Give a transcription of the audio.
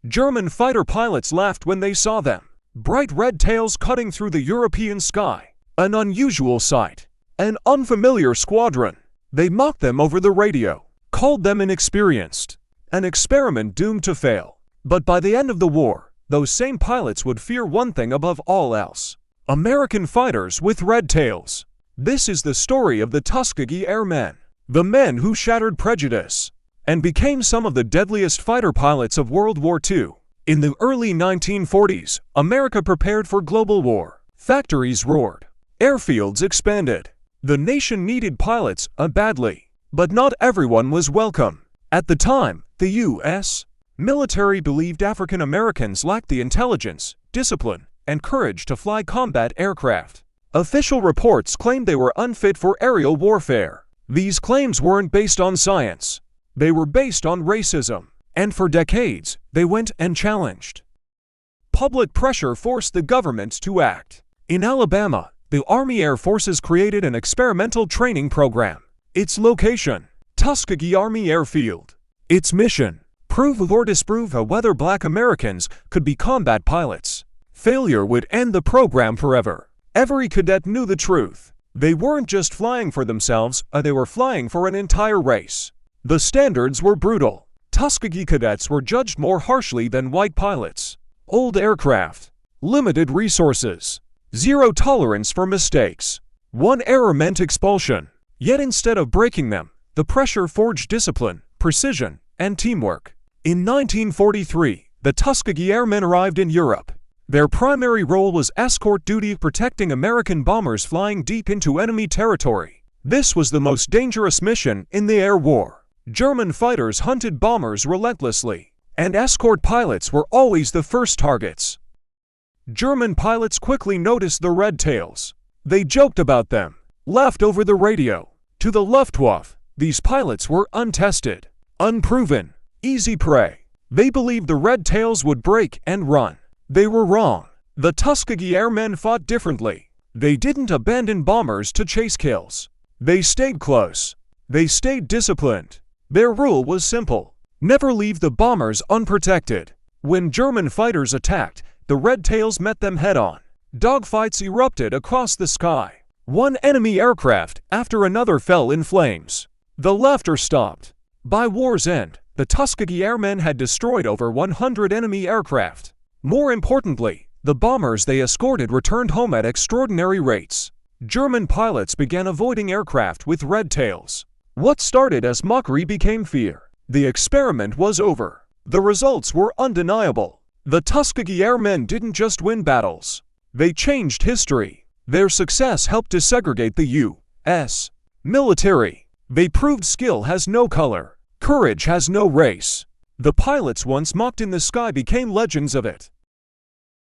German fighter pilots laughed when they saw them. Bright red tails cutting through the European sky. An unusual sight. An unfamiliar squadron. They mocked them over the radio, called them inexperienced. An experiment doomed to fail. But by the end of the war, those same pilots would fear one thing above all else: American fighters with red tails. This is the story of the Tuskegee Airmen, the men who shattered prejudice and became some of the deadliest fighter pilots of World War II. In the early 1940s, America prepared for global war. Factories roared. Airfields expanded. The nation needed pilots badly. But not everyone was welcome. At the time, the U.S. military believed African Americans lacked the intelligence, discipline, and courage to fly combat aircraft. Official reports claimed they were unfit for aerial warfare. These claims weren't based on science. They were based on racism. And for decades, they went and challenged. Public pressure forced the government to act. In Alabama, the Army Air Forces created an experimental training program. Its location: Tuskegee Army Airfield. Its mission: prove or disprove whether black Americans could be combat pilots. Failure would end the program forever. Every cadet knew the truth. They weren't just flying for themselves, they were flying for an entire race. The standards were brutal. Tuskegee cadets were judged more harshly than white pilots. Old aircraft, limited resources, zero tolerance for mistakes. One error meant expulsion. Yet instead of breaking them, the pressure forged discipline, precision, and teamwork. In 1943, the Tuskegee Airmen arrived in Europe. Their primary role was escort duty, protecting American bombers flying deep into enemy territory. This was the most dangerous mission in the air war. German fighters hunted bombers relentlessly, and escort pilots were always the first targets. German pilots quickly noticed the red tails. They joked about them, laughed over the radio. To the Luftwaffe, these pilots were untested, unproven, easy prey. They believed the red tails would break and run. They were wrong. The Tuskegee Airmen fought differently. They didn't abandon bombers to chase kills. They stayed close. They stayed disciplined. Their rule was simple: never leave the bombers unprotected. When German fighters attacked, the red tails met them head-on. Dogfights erupted across the sky. One enemy aircraft after another fell in flames. The laughter stopped. By war's end, the Tuskegee Airmen had destroyed over 100 enemy aircraft. More importantly, the bombers they escorted returned home at extraordinary rates. German pilots began avoiding aircraft with red tails. What started as mockery became fear. The experiment was over. The results were undeniable. The Tuskegee Airmen didn't just win battles. They changed history. Their success helped desegregate the U.S. military. They proved skill has no color. Courage has no race. The pilots once mocked in the sky became legends of it.